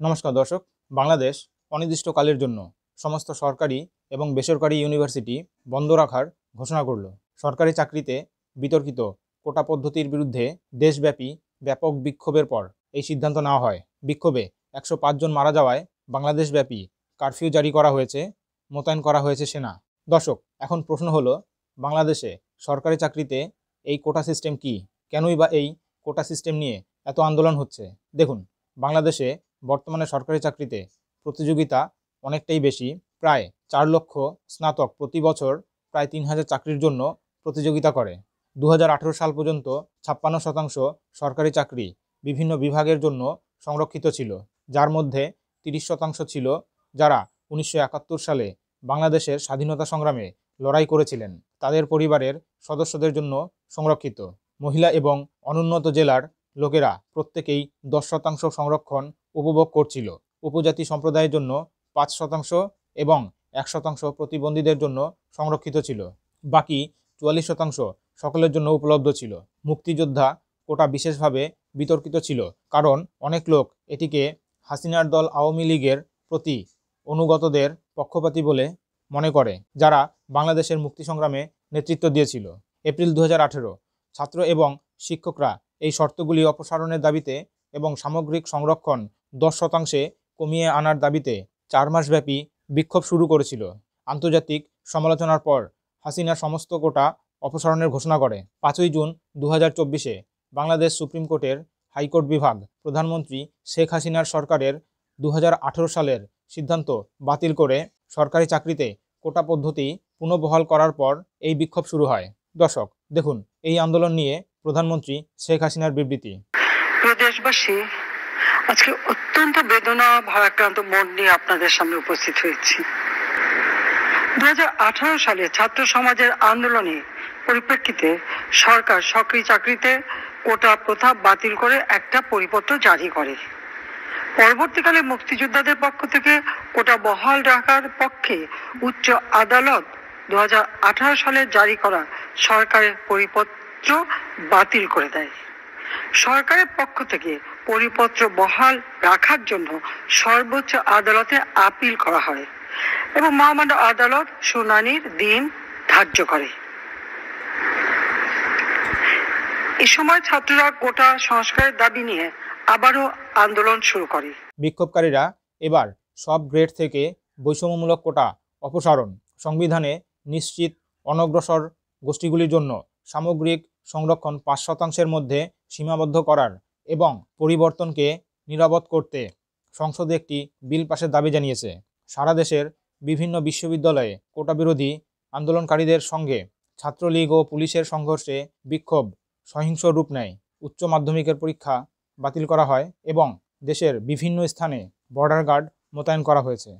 নমস্কার দর্শক, বাংলাদেশ অনির্দিষ্টকালের জন্য সমস্ত সরকারি এবং বেসরকারি ইউনিভার্সিটি বন্ধ রাখার ঘোষণা করল। সরকারি চাকরিতে বিতর্কিত কোটা পদ্ধতির বিরুদ্ধে দেশব্যাপী ব্যাপক বিক্ষোভের পর এই সিদ্ধান্ত নেওয়া হয়। বিক্ষোভে 105 জন মারা যাওয়ায় বাংলাদেশব্যাপী কারফিউ জারি করা হয়েছে, মোতায়েন করা হয়েছে সেনা। দর্শক, এখন প্রশ্ন হলো, বাংলাদেশে সরকারি চাকরিতে এই কোটা সিস্টেম কি? কেনই বা এই কোটা সিস্টেম নিয়ে এত আন্দোলন হচ্ছে? দেখুন, বাংলাদেশে বর্তমানে সরকারি চাকরিতে প্রতিযোগিতা অনেকটাই বেশি। প্রায় 4 লক্ষ স্নাতক প্রতি বছর প্রায় 3000 চাকরির জন্য প্রতিযোগিতা করে। 2018 সাল পর্যন্ত 56% সরকারি চাকরি বিভিন্ন বিভাগের জন্য সংরক্ষিত ছিল, যার মধ্যে 30% ছিল যারা 1971 সালে বাংলাদেশের স্বাধীনতা সংগ্রামে লড়াই করেছিলেন, তাদের পরিবারের সদস্যদের জন্য সংরক্ষিত। মহিলা এবং অনুন্নত জেলার লোকেরা প্রত্যেকেই 10% সংরক্ষণ উপভোগ করছিল। উপজাতি সম্প্রদায়ের জন্য 5% এবং 1% প্রতিবন্ধীদের জন্য সংরক্ষিত ছিল। বাকি 44% সকলের জন্য উপলব্ধ ছিল। মুক্তিযোদ্ধা কোটা বিশেষভাবে বিতর্কিত ছিল, কারণ অনেক লোক এটিকে হাসিনার দল আওয়ামী লীগের প্রতি অনুগতদের পক্ষপাতী বলে মনে করে, যারা বাংলাদেশের মুক্তি সংগ্রামে নেতৃত্ব দিয়েছিল। এপ্রিল 2018 ছাত্র এবং শিক্ষকরা এই শর্তগুলি অপসারণের দাবিতে এবং সামগ্রিক সংরক্ষণ 10% কমিয়ে আনার দাবিতে 4 মাসব্যাপী বিক্ষোভ শুরু করেছিল। আন্তর্জাতিক সমালোচনার পর হাসিনা সমস্ত কোটা অপসারণের ঘোষণা করে। 5ই জুন 2024 বাংলাদেশ সুপ্রিম কোর্টের হাইকোর্ট বিভাগ প্রধানমন্ত্রী শেখ হাসিনার সরকারের 2018 সালের সিদ্ধান্ত বাতিল করে সরকারি চাকরিতে কোটা পদ্ধতি পুনর্বহাল করার পর এই বিক্ষোভ শুরু হয়। দর্শক, দেখুন এই আন্দোলন নিয়ে প্রধানমন্ত্রী শেখ হাসিনার বিবৃতি। দেশবাসী, আজকে অত্যন্ত বেদনা ভারাক্রান্ত মন নিয়ে আপনাদের সামনে উপস্থিত হয়েছি। 2018 সালে ছাত্র সমাজের আন্দোলনে পরিপ্রেক্ষিতে সরকার সরকারি চাকরিতে কোটা প্রথা বাতিল করে একটা পরিপত্র জারি করে। পরবর্তীকালে মুক্তিযোদ্ধাদের পক্ষ থেকে কোটা বহাল রাখার পক্ষে উচ্চ আদালত 2018 সালে জারি করা সরকারের পরিপত্র বাতিল করে দেয়। সরকারের পক্ষ থেকে পরিপত্র বহাল রাখার জন্য সর্বোচ্চ আদালতে আপিল করা হয় এবং মহামান্য আদালত শুনানির দিন ধার্য করে। এই সময় ছাত্ররা কোটা সংস্কারের দাবি নিয়ে আবারও আন্দোলন শুরু করে। বিক্ষোভকারীরা এবার সব গ্রেড থেকে বৈষম্যমূলক কোটা অপসারণ, সংবিধানে নিশ্চিত অনগ্রসর গোষ্ঠীগুলির জন্য সামগ্রিক সংরক্ষণ 5% মধ্যে সীমাবদ্ধ করার এবং পরিবর্তনকে নিরাপদ করতে সংসদে একটি বিল পাশের দাবি জানিয়েছে। সারা দেশের বিভিন্ন বিশ্ববিদ্যালয়ে কোটা বিরোধী আন্দোলনকারীদের সঙ্গে ছাত্রলীগ ও পুলিশের সংঘর্ষে বিক্ষোভ সহিংস রূপ নেয়। উচ্চ মাধ্যমিকের পরীক্ষা বাতিল করা হয় এবং দেশের বিভিন্ন স্থানে বর্ডার গার্ড মোতায়েন করা হয়েছে।